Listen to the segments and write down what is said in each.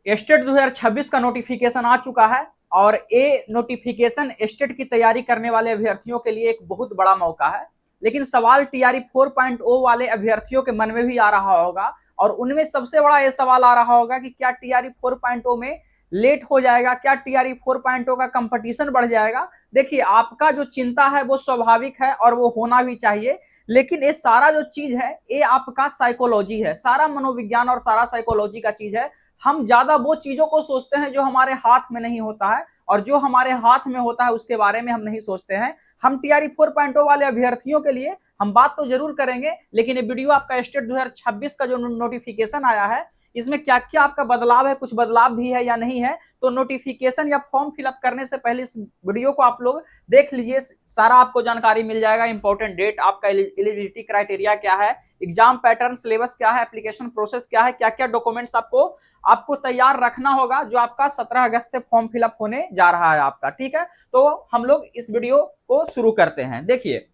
State 2026 का notification आ चुका है और ये नोटिफिकेशन स्टेट की तैयारी करने वाले अभ्यर्थियों के लिए एक बहुत बड़ा मौका है। लेकिन सवाल टीआरई 4.0 वाले अभ्यर्थियों के मन में भी आ रहा होगा और उनमें सबसे बड़ा ये सवाल आ रहा होगा कि क्या टीआरई 4.0 में लेट हो जाएगा, क्या टीआरई 4.0 का कंपटीशन बढ़ जाएगा। देखिए, आपका जो चिंता है वो स्वाभाविक है और वो होना भी चाहिए, लेकिन ये सारा जो चीज है ये आपका साइकोलॉजी है, सारा मनोविज्ञान और सारा साइकोलॉजी का चीज है। हम ज्यादा वो चीजों को सोचते हैं जो हमारे हाथ में नहीं होता है, और जो हमारे हाथ में होता है उसके बारे में हम नहीं सोचते हैं। हम टीआरई 4.0 वाले अभ्यर्थियों के लिए हम बात तो जरूर करेंगे, लेकिन ये वीडियो आपका स्टेट 2026 का जो नोटिफिकेशन आया है इसमें क्या क्या आपका बदलाव है, कुछ बदलाव भी है या नहीं है, तो नोटिफिकेशन या फॉर्म फिलअप करने से पहले इस वीडियो को आप लोग देख लीजिए। सारा आपको जानकारी मिल जाएगा। इंपॉर्टेंट डेट, आपका एलिजिबिलिटी क्राइटेरिया क्या है, एग्जाम पैटर्न, सिलेबस क्या है, एप्लीकेशन प्रोसेस क्या है, क्या क्या डॉक्यूमेंट्स आपको तैयार रखना होगा, जो आपका 17 अगस्त से फॉर्म फिलअप होने जा रहा है आपका। ठीक है, तो हम लोग इस वीडियो को शुरू करते हैं। देखिए,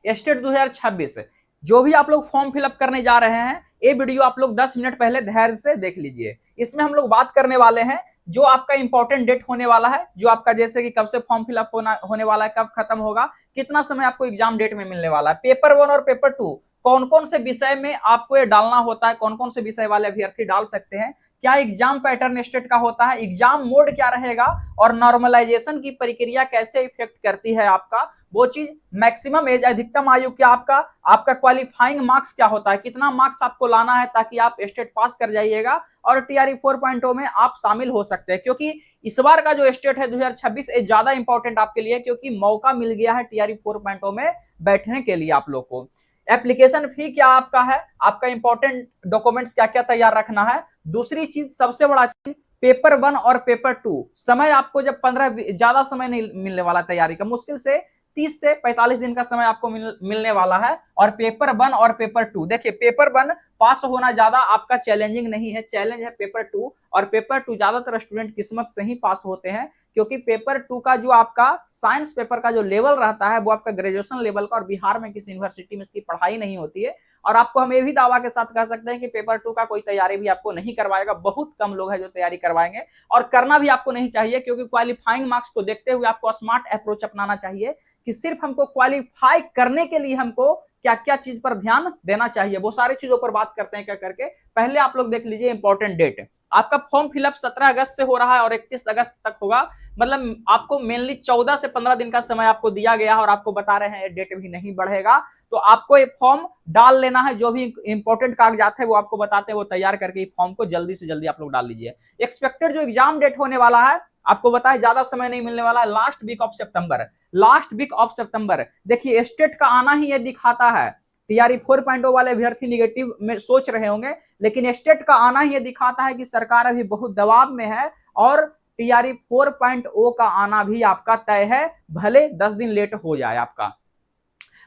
स्टेट 2026 जो भी आप लोग फॉर्म फिलअप करने जा रहे हैं, ये वीडियो आप लोग 10 मिनट पहले धैर्य से देख लीजिए। इसमें हम लोग बात करने वाले हैं जो आपका इंपॉर्टेंट डेट होने वाला है, जो आपका जैसे कि कब से फॉर्म फिलअप होने वाला है, कब खत्म होगा, कितना समय आपको एग्जाम डेट में मिलने वाला है, पेपर 1 और पेपर 2 कौन कौन से विषय में आपको ये डालना होता है, कौन कौन से विषय वाले अभ्यर्थी डाल सकते हैं, क्या एग्जाम पैटर्न स्टेट का होता है, एग्जाम मोड क्या रहेगा, और नॉर्मलाइजेशन की प्रक्रिया कैसे इफेक्ट करती है आपका वो चीज, मैक्सिमम एज अधिकतम आयु क्या आपका क्वालिफाइंग मार्क्स क्या होता है, कितना मार्क्स आपको लाना है ताकि आप स्टेट पास कर जाइएगा और टीआरई 4.0 में आप शामिल हो सकते हैं। क्योंकि इस बार का जो स्टेट है 2026 ज्यादा इंपॉर्टेंट आपके लिए, क्योंकि मौका मिल गया है टीआरई 4.0 में बैठने के लिए आप लोग को। एप्लीकेशन फी क्या आपका है, आपका इंपॉर्टेंट डॉक्यूमेंट्स क्या क्या तैयार रखना है। दूसरी चीज, सबसे बड़ा चीज, पेपर 1 और पेपर 2 समय आपको जब 15 ज्यादा समय नहीं मिलने वाला तैयारी का, मुश्किल से 30 से 45 दिन का समय आपको मिलने वाला है। और पेपर 1 और पेपर 2, देखिए पेपर 1 पास होना ज्यादा आपका चैलेंजिंग नहीं है, चैलेंज है पेपर 2। और पेपर 2 ज्यादातर स्टूडेंट किस्मत से ही पास होते हैं, क्योंकि पेपर 2 का जो आपका साइंस पेपर का जो लेवल रहता है वो आपका ग्रेजुएशन लेवल का, और बिहार में किसी यूनिवर्सिटी में इसकी पढ़ाई नहीं होती है। और आपको हम ये भी दावा के साथ कह सकते हैं कि पेपर 2 का कोई तैयारी भी आपको नहीं करवाएगा, बहुत कम लोग हैं जो तैयारी करवाएंगे, और करना भी आपको नहीं चाहिए, क्योंकि क्वालिफाइंग मार्क्स को देखते हुए आपको स्मार्ट अप्रोच अपनाना चाहिए कि सिर्फ हमको क्वालिफाई करने के लिए हमको क्या क्या चीज पर ध्यान देना चाहिए, वो सारी चीजों पर बात करते हैं क्या करके। पहले आप लोग देख लीजिए इंपॉर्टेंट डेट, आपका फॉर्म फिलअप 17 अगस्त से हो रहा है और 31 अगस्त तक होगा। मतलब आपको मेनली 14 से 15 दिन का समय आपको दिया गया है, और आपको बता रहे हैं डेट भी नहीं बढ़ेगा, तो आपको ये फॉर्म डाल लेना है। जो भी इंपॉर्टेंट कागजात है वो आपको बताते हैं, वो तैयार करके फॉर्म को जल्दी से जल्दी आप लोग डाल लीजिए। एक्सपेक्टेड जो एग्जाम डेट होने वाला है, आपको बताया ज्यादा समय नहीं मिलने वाला है, last week of September, last week of September. देखिए, स्टेट का आना ही ये दिखाता है, टीआरई 4.0 वाले अभ्यर्थी निगेटिव में सोच रहे होंगे, लेकिन स्टेट का आना ही ये दिखाता है कि सरकार अभी बहुत दबाव में है, और टीआरई 4.0 का आना भी आपका तय है, भले 10 दिन लेट हो जाए। आपका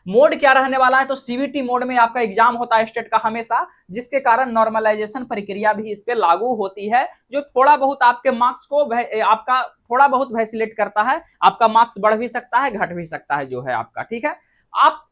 मोड क्या रहने वाला है, तो सीवीटी मोड में आपका एग्जाम होता है स्टेट का हमेशा, जिसके कारण नॉर्मलाइजेशन प्रक्रिया भी इस पे लागू होती है, जो थोड़ा बहुत आपके मार्क्स को आपका थोड़ा बहुत वैसिलेट करता है। आपका मार्क्स बढ़ भी सकता है, घट भी सकता है जो है आपका। ठीक है, आप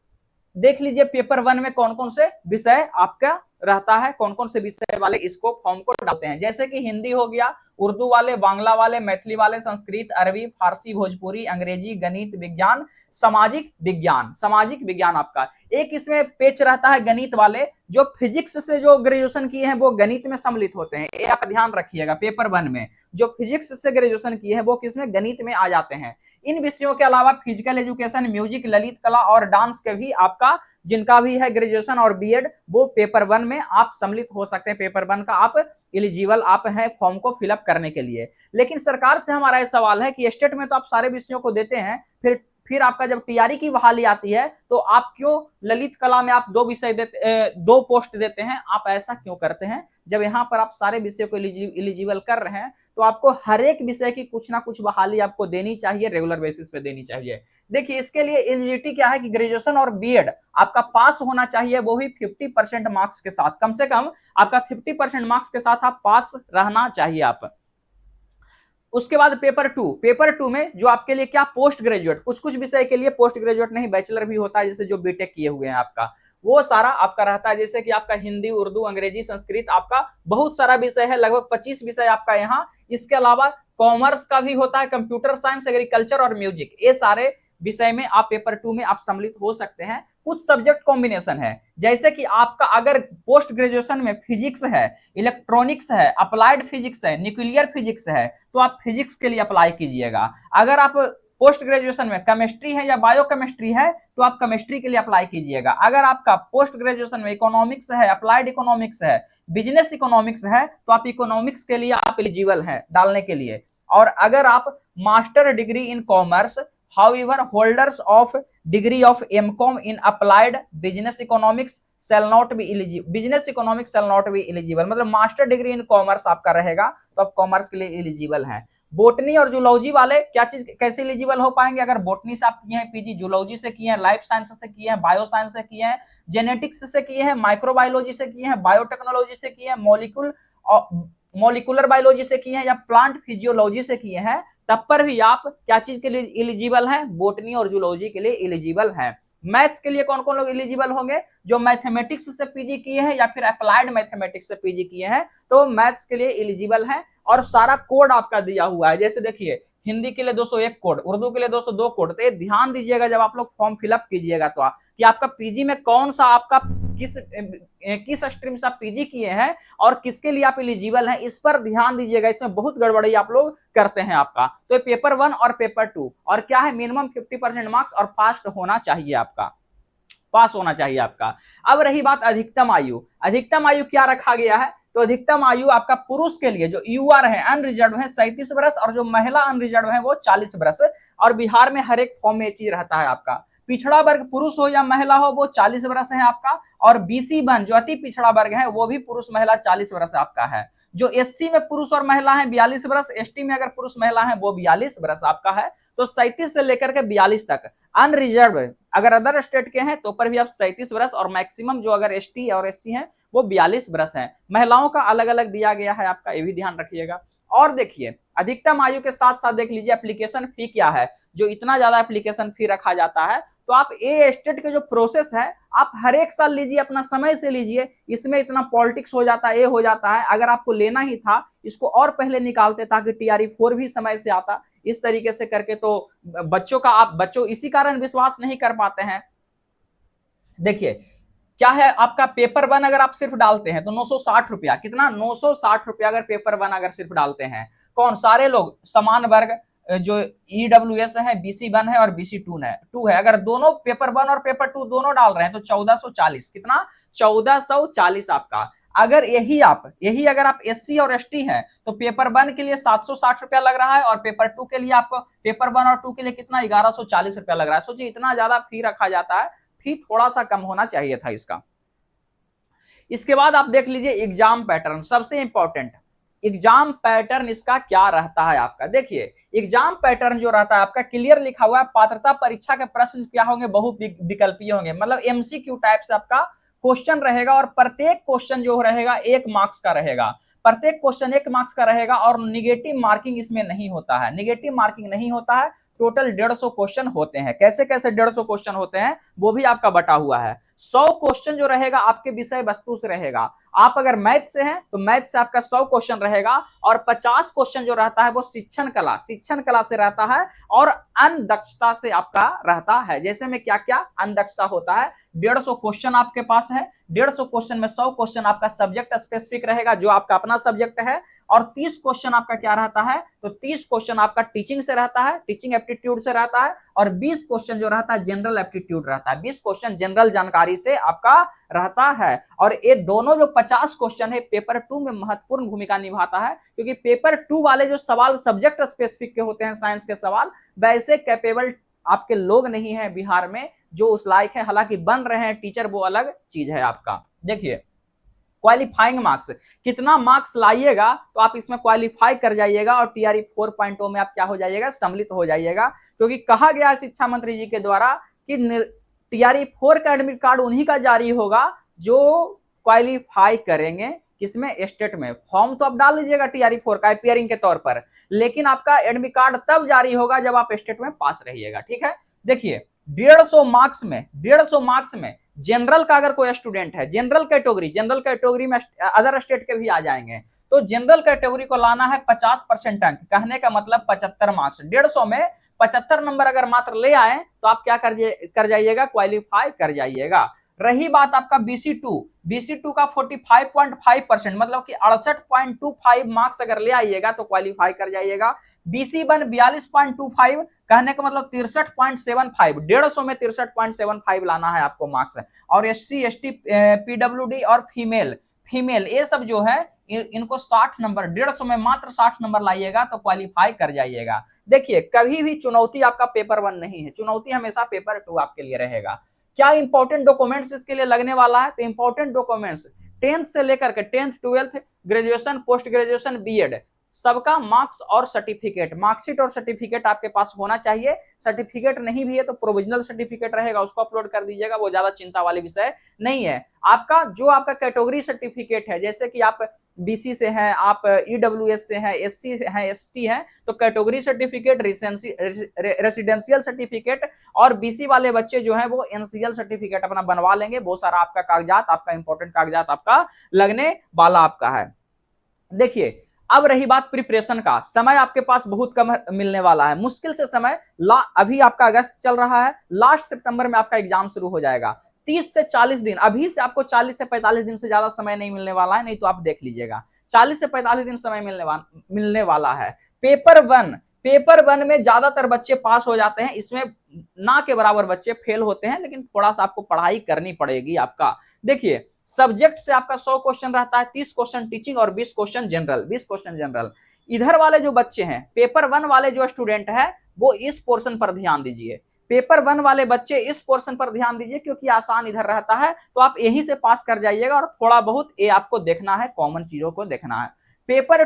देख लीजिए पेपर 1 में कौन कौन से विषय आपका रहता है, कौन कौन से विषय वाले इसको फॉर्म को डालते हैं, जैसे कि हिंदी हो गया, उर्दू वाले, बांग्ला वाले, मैथिली वाले, संस्कृत, अरबी, फारसी, भोजपुरी, अंग्रेजी, गणित विज्ञान, सामाजिक विज्ञान, सामाजिक विज्ञान आपका। एक इसमें पेच रहता है गणित वाले, जो फिजिक्स से जो ग्रेजुएशन किए हैं वो गणित में सम्मिलित होते हैं, ये आप ध्यान रखिएगा। पेपर 1 में जो फिजिक्स से ग्रेजुएशन किए हैं वो किसमें, गणित में आ जाते हैं। इन विषयों के अलावा फिजिकल एजुकेशन, म्यूजिक, ललित कला और डांस के भी आपका जिनका भी है ग्रेजुएशन और बीएड, वो पेपर 1 में आप सम्मिलित हो सकते हैं। पेपर 1 का आप एलिजिबल आप हैं फॉर्म को फिलअप करने के लिए। लेकिन सरकार से हमारा यह सवाल है कि स्टेट में तो आप सारे विषयों को देते हैं, फिर आपका जब टीआरई की बहाली आती है तो आप क्यों ललित कला में आप 2 विषय देते, 2 पोस्ट देते हैं, आप ऐसा क्यों करते हैं? जब यहाँ पर आप सारे विषयों को एलिजिबल कर रहे हैं तो आपको हर एक विषय की कुछ ना कुछ बहाली आपको देनी चाहिए, रेगुलर बेसिस पे देनी चाहिए। देखिए, इसके लिए एलिजिबिलिटी क्या है कि ग्रेजुएशन और बीएड आपका पास होना चाहिए, वो भी 50% मार्क्स के साथ, कम से कम आपका 50% मार्क्स के साथ आप पास रहना चाहिए आप। उसके बाद पेपर 2 में जो आपके लिए क्या, पोस्ट ग्रेजुएट, कुछ कुछ विषय के लिए पोस्ट ग्रेजुएट नहीं बैचलर भी होता है, जैसे जो बीटेक किए हुए हैं आपका, वो सारा आपका रहता है। जैसे कि आपका हिंदी, उर्दू, अंग्रेजी, संस्कृत, आपका बहुत सारा विषय है, लगभग 25 विषय आपका यहाँ। इसके अलावा कॉमर्स का भी होता है, कंप्यूटर साइंस, एग्रीकल्चर और म्यूजिक, ये सारे विषय में आप पेपर 2 में आप सम्मिलित हो सकते हैं। कुछ सब्जेक्ट कॉम्बिनेशन है, जैसे कि आपका अगर पोस्ट ग्रेजुएशन में फिजिक्स है, इलेक्ट्रॉनिक्स है, अप्लाइड फिजिक्स है, न्यूक्लियर फिजिक्स है, तो आप फिजिक्स के लिए अप्लाई कीजिएगा। अगर आप पोस्ट ग्रेजुएशन में केमिस्ट्री है या बायो केमिस्ट्री है, तो आप केमिस्ट्री के लिए अप्लाई कीजिएगा। अगर आपका पोस्ट ग्रेजुएशन में इकोनॉमिक्स है, अप्लाइड इकोनॉमिक्स है, बिजनेस इकोनॉमिक्स है, तो आप इकोनॉमिक्स के लिए आप एलिजिबल हैं डालने के लिए। और अगर आप master degree in commerce, however holders of degree of MCOM in applied business economics shall not be eligible, business economics shall not be eligible, मतलब मास्टर डिग्री इन कॉमर्स आपका रहेगा तो आप कॉमर्स के लिए एलिजिबल हैं। बोटनी और zoology वाले क्या चीज कैसे एलिजिबल हो पाएंगे? अगर बोटनी से आप किए हैं पीजी, जूलॉजी से किए हैं, लाइफ साइंस से किए हैं, बायो साइंस से किए हैं, जेनेटिक्स से किए हैं, माइक्रोबायोलॉजी से किए हैं, बायोटेक्नोलॉजी से किए हैं, मॉलिक्यूलर बायोलॉजी से किए हैं या प्लांट फिजियोलॉजी से किए हैं, तब पर भी आप क्या चीज के लिए एलिजिबल हैं? बोटनी और जूलॉजी के लिए एलिजिबल हैं। मैथ्स के लिए कौन कौन लोग एलिजिबल होंगे? जो मैथमेटिक्स से पीजी किए हैं या फिर अप्लाइड मैथमेटिक्स से पीजी किए हैं, तो मैथ्स के लिए एलिजिबल हैं। और सारा कोड आपका दिया हुआ है, जैसे देखिए हिंदी के लिए 201 कोड, उर्दू के लिए 202 कोड। तो ये ध्यान दीजिएगा जब आप लोग फॉर्म फिलअप कीजिएगा तो कि आपका पीजी में कौन सा आपका किस स्ट्रीम से आप पीजी किए हैं और किसके लिए आप एलिजिबल हैं, इस पर ध्यान दीजिएगा। इसमें बहुत गड़बड़ी आप लोग करते हैं आपका। तो पेपर 1 और पेपर 2 और क्या है, मिनिमम 50% मार्क्स और फास्ट होना चाहिए आपका, पास होना चाहिए आपका। अब रही बात अधिकतम आयु, अधिकतम आयु क्या रखा गया है? तो अधिकतम आयु आपका पुरुष के लिए जो यूआर है अनरिजर्व है 37 वर्ष, और जो महिला अनरिजर्व है वो 40 वर्ष। और बिहार में हर एक फॉर्म में चीज रहता है आपका। पिछड़ा वर्ग पुरुष हो या महिला हो वो 40 वर्ष है आपका। और बीसी वन जो अति पिछड़ा वर्ग है वो भी पुरुष महिला 40 वर्ष आपका है। जो एससी में पुरुष और महिला है 42 वर्ष, एसटी में अगर पुरुष महिला है वो 42 वर्ष आपका है। तो 37 से लेकर के 42 तक। अनरिजर्व अगर अदर स्टेट के हैं तो पर भी आप 37 वर्ष, और मैक्सिमम जो अगर एसटी और एससी है वो 42 वर्ष है। महिलाओं का अलग अलग दिया गया है आपका, ये भी ध्यान रखिएगा। और देखिए अधिकतम आयु के साथ साथ देख लीजिए एप्लीकेशन फी क्या है, जो इतना ज्यादा एप्लीकेशन फी रखा जाता है। तो आप ए स्टेट के जो प्रोसेस है आप हर एक साल लीजिए, अपना समय से लीजिए। इसमें इतना पॉलिटिक्स हो जाता है, ये हो जाता है। अगर आपको लेना ही था इसको और पहले निकालते ताकि टीआरई 4 भी समय से आता। इस तरीके से करके तो बच्चों इसी कारण विश्वास नहीं कर पाते हैं। देखिए क्या है आपका पेपर 1 अगर आप सिर्फ डालते हैं तो 960 रुपया, कितना 960 रुपया अगर पेपर 1 अगर सिर्फ डालते हैं। कौन सारे लोग समान वर्ग जो ईडब्ल्यूएस है, BC1 है और BC2 है, अगर दोनों पेपर 1 और पेपर 2 दोनों डाल रहे हैं तो 1440, कितना 1440 आपका। अगर यही अगर आप एससी और एसटी हैं तो पेपर 1 के लिए 760 रुपया लग रहा है, और पेपर 2 के लिए आपको पेपर 1 और 2 के लिए कितना 1140 रुपया लग रहा है। सोचिए इतना ज्यादा फी रखा जाता है, फी थोड़ा सा कम होना चाहिए था इसका। इसके बाद आप देख लीजिए एग्जाम पैटर्न, सबसे इंपॉर्टेंट एग्जाम पैटर्न इसका क्या रहता है आपका। देखिए एग्जाम पैटर्न जो रहता है आपका क्लियर लिखा हुआ है। पात्रता परीक्षा के प्रश्न क्या होंगे, बहु विकल्पीय होंगे, मतलब एमसीक्यू टाइप से आपका क्वेश्चन रहेगा। और प्रत्येक क्वेश्चन जो रहेगा 1 मार्क्स का रहेगा, प्रत्येक क्वेश्चन 1 मार्क्स का रहेगा। और निगेटिव मार्किंग इसमें नहीं होता है, निगेटिव मार्किंग नहीं होता है। टोटल 150 क्वेश्चन होते हैं। कैसे कैसे 150 क्वेश्चन होते हैं वो भी आपका बटा हुआ है। 100 क्वेश्चन जो रहेगा आपके विषय वस्तु से रहेगा। आप अगर मैथ से हैं तो मैथ से आपका 100 क्वेश्चन रहेगा। और 50 क्वेश्चन जो रहता है वो शिक्षण कला से रहता है। और अनदक्षता से आपका रहता है। जैसे में क्या क्या अनदक्षता होता है, 150 क्वेश्चन आपके पास है। 150 क्वेश्चन में 100 क्वेश्चन आपका सब्जेक्ट स्पेसिफिक रहेगा, जो आपका अपना सब्जेक्ट है। और 30 क्वेश्चन आपका क्या रहता है, तो 30 क्वेश्चन आपका टीचिंग से रहता है, टीचिंग एप्टीट्यूड से रहता है। और 20 क्वेश्चन जो रहता है जनरल एप्टीट्यूड रहता है, 20 क्वेश्चन जनरल जानकारी से आपका रहता है। और ये दोनों जो 50 क्वेश्चन है पेपर 2 में महत्वपूर्ण भूमिका निभाता है, क्योंकि पेपर 2 वाले जो सवाल सब्जेक्ट स्पेसिफिक के होते हैं, साइंस के सवाल, वैसे कैपेबल आपके लोग नहीं है बिहार में जो उस लायक है। हालांकि बन रहे हैं टीचर, वो अलग चीज है आपका। देखिए क्वालिफाइंग मार्क्स, कितना मार्क्स लाइएगा तो आप इसमें क्वालिफाई कर जाइएगा और टीआरई 4.0 में आप क्या हो जाइएगा, सम्मिलित हो जाइएगा। क्योंकि कहा गया है शिक्षा मंत्री जी के द्वारा कि टीआरई 4 का एडमिट कार्ड उन्हीं का जारी होगा जो क्वालिफाई करेंगे किसमें, स्टेट में। फॉर्म तो आप डाल लीजिएगा टीआरई 4 का अपियरिंग के तौर पर, लेकिन आपका एडमिट कार्ड तब जारी होगा जब आप स्टेट में पास रहिएगा। ठीक है, देखिए 150 मार्क्स में जनरल का अगर कोई स्टूडेंट है, जनरल कैटेगरी में अदर स्टेट के भी आ जाएंगे, तो जनरल कैटेगरी को लाना है 50% अंक, कहने का मतलब 75 मार्क्स। 150 में 75 नंबर अगर मात्र ले आए तो आप क्या कर जाइएगा, क्वालिफाई कर जाइएगा। रही बात आपका BC2 का 45.5%, मतलब कि 68.25 मार्क्स अगर ले आइएगा तो क्वालिफाई कर जाइएगा। BC1 42.25, कहने का मतलब 63.75, 150 में 63.75 लाना है आपको मार्क्स। और SC ST PWD और फीमेल ये सब जो है इनको 60 नंबर, 150 में मात्र 60 नंबर लाइएगा तो क्वालिफाई कर जाइएगा। देखिए कभी भी चुनौती आपका पेपर 1 नहीं है, चुनौती हमेशा पेपर 2 आपके लिए रहेगा। क्या इंपॉर्टेंट डॉक्यूमेंट्स इसके लिए लगने वाला है, तो इंपॉर्टेंट डॉक्यूमेंट्स 10th से लेकर के 10th 12th graduation post graduation BEd सबका मार्क्स और सर्टिफिकेट, मार्कशीट और सर्टिफिकेट आपके पास होना चाहिए। सर्टिफिकेट नहीं भी है तो प्रोविजनल सर्टिफिकेट रहेगा, उसको अपलोड कर दीजिएगा, वो ज्यादा चिंता वाली विषय नहीं है। आपका जो आपका कैटेगरी सर्टिफिकेट है, जैसे कि आप BC से हैं, आप EWS से हैं, SC से हैं, ST हैं, तो कैटेगरी सर्टिफिकेट, रेसिडेंशियल सर्टिफिकेट, और BC वाले बच्चे जो हैं वो NCL सर्टिफिकेट अपना बनवा लेंगे। बहुत सारा आपका कागजात, आपका इंपॉर्टेंट कागजात आपका लगने वाला आपका है। देखिए अब रही बात प्रिपरेशन का, समय आपके पास बहुत कम मिलने वाला है, मुश्किल से समय। अभी आपका अगस्त चल रहा है, लास्ट सितंबर में आपका एग्जाम शुरू हो जाएगा। 30 से 40 दिन, अभी से आपको 40 से 45 दिन से ज्यादा समय नहीं मिलने वाला है, नहीं तो आप देख लीजिएगा 40 से 45 दिन समय मिलने वाला है। पेपर वन में ज्यादातर बच्चे पास हो जाते हैं, इसमें ना के बराबर बच्चे फेल होते हैं, लेकिन थोड़ा सा आपको पढ़ाई करनी पड़ेगी आपका। देखिए सब्जेक्ट से आपका 100 क्वेश्चन रहता है, 30 क्वेश्चन टीचिंग और 20 क्वेश्चन जनरल। इधर वाले जो बच्चे हैं, पेपर 1 वाले जो स्टूडेंट है वो इस पोर्शन पर ध्यान दीजिए, पेपर 1 वाले बच्चे इस पोर्शन पर ध्यान दीजिए, क्योंकि आसान इधर रहता है, तो आप यहीं से पास कर जाइएगा। और थोड़ा बहुत ये आपको देखना है, कॉमन चीजों को देखना है। पेपर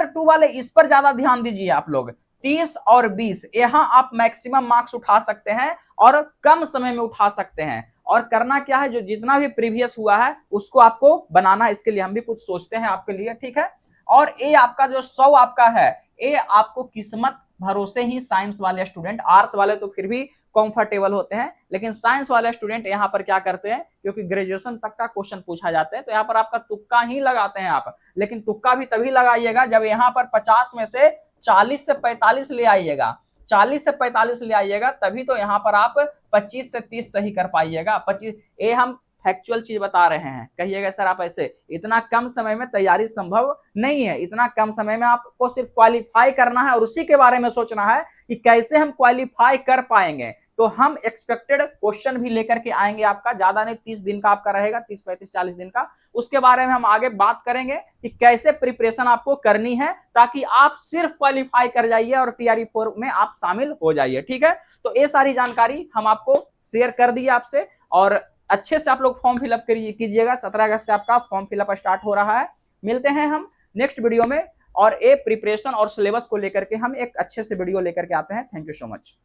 2 वाले इस पर ज्यादा ध्यान दीजिए आप लोग, 30 और 20 यहां आप मैक्सिमम मार्क्स उठा सकते हैं और कम समय में उठा सकते हैं। और करना क्या है, जो जितना भी प्रीवियस हुआ है उसको आपको बनाना, इसके लिए हम भी कुछ सोचते हैं आपके लिए, ठीक है। और ये आपका जो 100 आपका है, ये आपको किस्मत भरोसे ही साइंस वाले स्टूडेंट, आर्ट्स वाले तो फिर भी कंफर्टेबल होते हैं, लेकिन साइंस वाले स्टूडेंट यहाँ पर क्या करते हैं, क्योंकि ग्रेजुएशन तक का क्वेश्चन पूछा जाता है तो यहाँ पर आपका तुक्का ही लगाते हैं आप। लेकिन तुक्का भी तभी लगाइएगा जब यहाँ पर 50 में से 40 से 45 ले आइएगा, 40 से 45 ले आइएगा, तभी तो यहाँ पर आप 25 से 30 सही कर पाइएगा। 25 ये हम फैक्चुअल चीज बता रहे हैं। कहिएगा सर आप ऐसे, इतना कम समय में तैयारी संभव नहीं है, इतना कम समय में आपको सिर्फ क्वालिफाई करना है और उसी के बारे में सोचना है कि कैसे हम क्वालिफाई कर पाएंगे। तो हम एक्सपेक्टेड क्वेश्चन भी लेकर के आएंगे आपका, ज्यादा नहीं 30 दिन का आपका रहेगा, 30 35 40 दिन का। उसके बारे में हम आगे बात करेंगे कि कैसे प्रिपरेशन आपको करनी है ताकि आप सिर्फ क्वालिफाई कर जाइए और TRE4 में आप शामिल हो जाइए, ठीक है। तो ये सारी जानकारी हम आपको शेयर कर दिए आपसे, और अच्छे से आप लोग फॉर्म फिलअप कीजिएगा। 17 अगस्त से आपका फॉर्म फिलअप स्टार्ट हो रहा है। मिलते हैं हम नेक्स्ट वीडियो में, और ए प्रिपरेशन और सिलेबस को लेकर के हम एक अच्छे से वीडियो लेकर के आते हैं। Thank you so much.